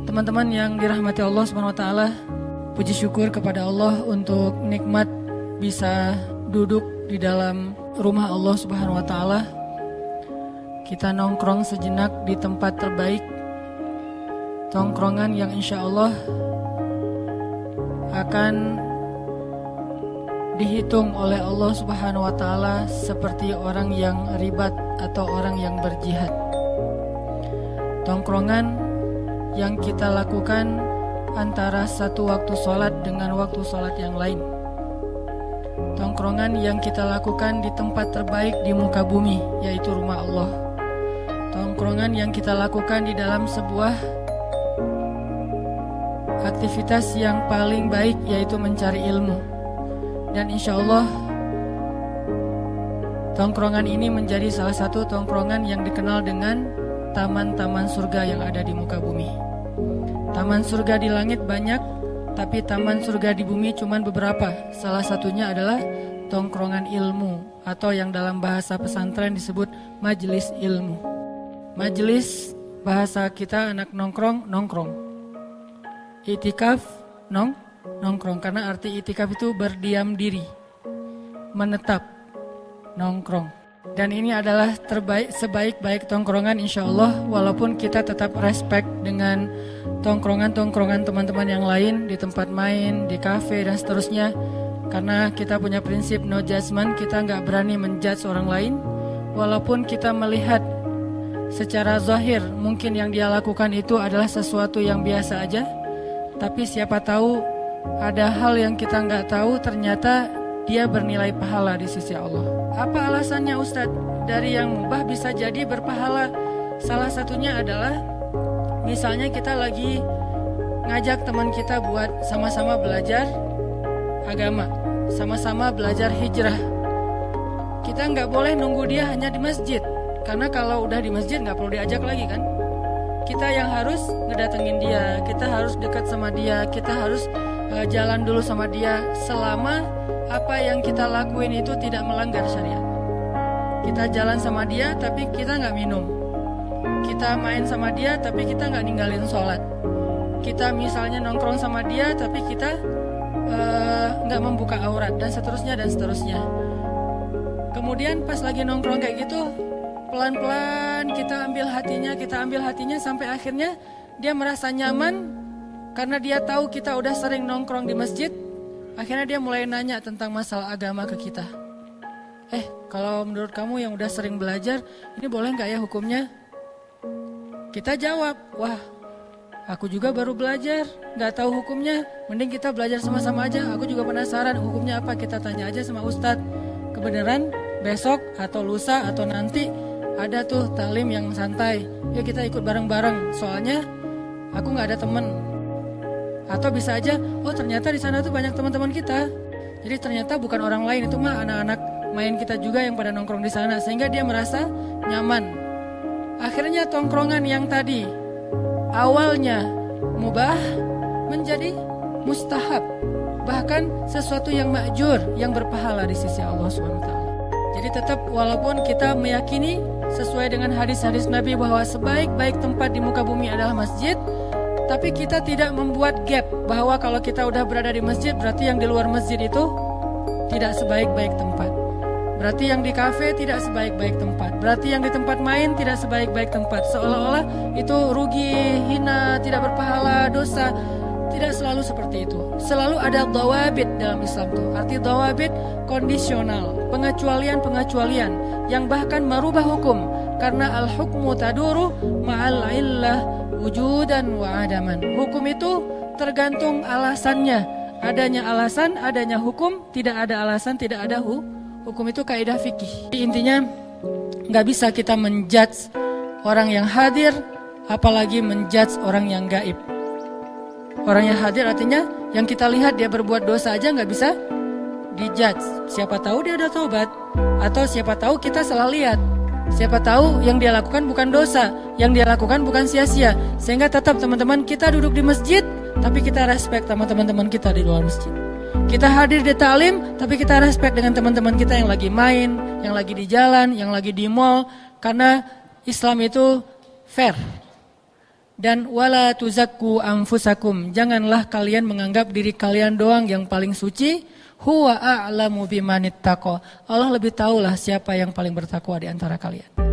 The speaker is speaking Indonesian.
Teman-teman yang dirahmati Allah Subhanahu wa taala, puji syukur kepada Allah untuk nikmat bisa duduk di dalam rumah Allah Subhanahu wa taala. Kita nongkrong sejenak di tempat terbaik, tongkrongan yang insya Allah akan dihitung oleh Allah Subhanahu wa taala seperti orang yang ribat atau orang yang berjihad. Tongkrongan yang kita lakukan antara satu waktu sholat dengan waktu sholat yang lain. Tongkrongan yang kita lakukan di tempat terbaik di muka bumi, yaitu rumah Allah. Tongkrongan yang kita lakukan di dalam sebuah aktivitas yang paling baik, yaitu mencari ilmu. Dan insya Allah tongkrongan ini menjadi salah satu tongkrongan yang dikenal dengan taman-taman surga yang ada di muka bumi. Taman surga di langit banyak, tapi taman surga di bumi cuma beberapa. Salah satunya adalah tongkrongan ilmu, atau yang dalam bahasa pesantren disebut majelis ilmu. Majelis bahasa kita anak nongkrong, nongkrong. Itikaf, nongkrong, karena arti itikaf itu berdiam diri, menetap, nongkrong. Dan ini adalah terbaik, sebaik-baik tongkrongan insya Allah, walaupun kita tetap respect dengan tongkrongan-tongkrongan teman-teman yang lain di tempat main, di kafe dan seterusnya. Karena kita punya prinsip no judgment, kita nggak berani menjudge orang lain. Walaupun kita melihat secara zahir mungkin yang dia lakukan itu adalah sesuatu yang biasa aja, tapi siapa tahu ada hal yang kita nggak tahu, ternyata dia bernilai pahala di sisi Allah. Apa alasannya Ustadz? Dari yang mubah bisa jadi berpahala. Salah satunya adalah misalnya kita lagi ngajak teman kita buat sama-sama belajar agama, sama-sama belajar hijrah. Kita nggak boleh nunggu dia hanya di masjid, karena kalau udah di masjid nggak perlu diajak lagi kan. Kita yang harus ngedatengin dia, kita harus dekat sama dia, kita harus jalan dulu sama dia selama apa yang kita lakuin itu tidak melanggar syariat. Kita jalan sama dia tapi kita nggak minum. Kita main sama dia tapi kita nggak ninggalin sholat. Kita misalnya nongkrong sama dia tapi kita nggak membuka aurat dan seterusnya dan seterusnya. Kemudian pas lagi nongkrong kayak gitu, pelan-pelan kita ambil hatinya sampai akhirnya dia merasa nyaman karena dia tahu kita udah sering nongkrong di masjid. Akhirnya dia mulai nanya tentang masalah agama ke kita. Kalau menurut kamu yang udah sering belajar, ini boleh gak ya hukumnya? Kita jawab, wah aku juga baru belajar, gak tahu hukumnya. Mending kita belajar sama-sama aja, aku juga penasaran hukumnya apa. Kita tanya aja sama Ustadz. Kebenaran besok atau lusa atau nanti ada tuh taklim yang santai. Yuk kita ikut bareng-bareng, soalnya aku gak ada temen. Atau bisa aja, oh ternyata di sana tuh banyak teman-teman kita. Jadi ternyata bukan orang lain, itu mah anak-anak main kita juga yang pada nongkrong di sana, sehingga dia merasa nyaman. Akhirnya tongkrongan yang tadi awalnya mubah menjadi mustahab, bahkan sesuatu yang ma'jur, yang berpahala di sisi Allah SWT. Jadi tetap walaupun kita meyakini sesuai dengan hadis-hadis Nabi bahwa sebaik-baik tempat di muka bumi adalah masjid, tapi kita tidak membuat gap bahwa kalau kita udah berada di masjid berarti yang di luar masjid itu tidak sebaik-baik tempat. Berarti yang di kafe tidak sebaik-baik tempat. Berarti yang di tempat main tidak sebaik-baik tempat. Seolah-olah itu rugi, hina, tidak berpahala, dosa. Tidak selalu seperti itu. Selalu ada dawabit dalam Islam itu. Arti dawabit kondisional, pengecualian-pengecualian yang bahkan merubah hukum. Karena al-hukmu taduru ma'al illah wujudan wa adaman. Hukum itu tergantung alasannya. Adanya alasan, adanya hukum. Tidak ada alasan, tidak ada hukum. Itu kaidah fikih. Intinya gak bisa kita menjudge orang yang hadir, apalagi menjudge orang yang gaib. Orang yang hadir artinya yang kita lihat dia berbuat dosa aja gak bisa dijudge. Siapa tahu dia udah taubat, atau siapa tahu kita salah lihat. Siapa tahu yang dia lakukan bukan dosa, yang dia lakukan bukan sia-sia. Sehingga tetap teman-teman kita duduk di masjid, tapi kita respect sama teman-teman kita di luar masjid. Kita hadir di ta'lim, tapi kita respect dengan teman-teman kita yang lagi main, yang lagi di jalan, yang lagi di mall. Karena Islam itu fair. Dan wala tuzakku anfusakum, janganlah kalian menganggap diri kalian doang yang paling suci. Huwa a'lamu bimanittaqo, Allah lebih tahulah siapa yang paling bertakwa di antara kalian.